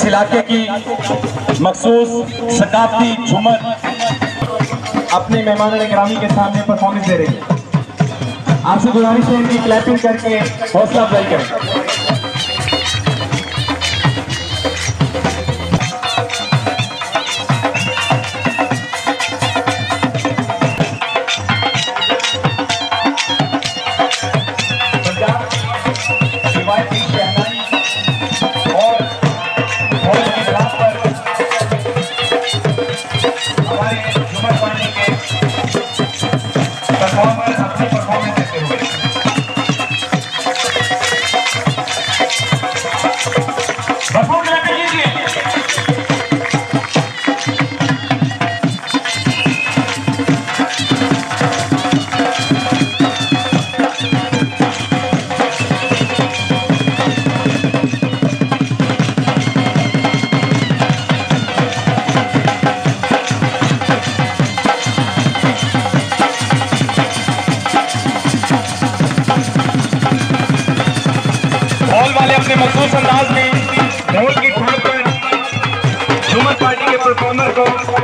इस इलाके की मखसूस सकाफती झूमर अपने मेहमान गिरामी के सामने परफॉर्मेंस दे रही है। आपसे गुजारिश है कि क्लैपिंग करके हौसला अफजाई करें। अपने मखसूस अंदाज में ढोल की धुन पर झूमर पार्टी के परफॉर्मर को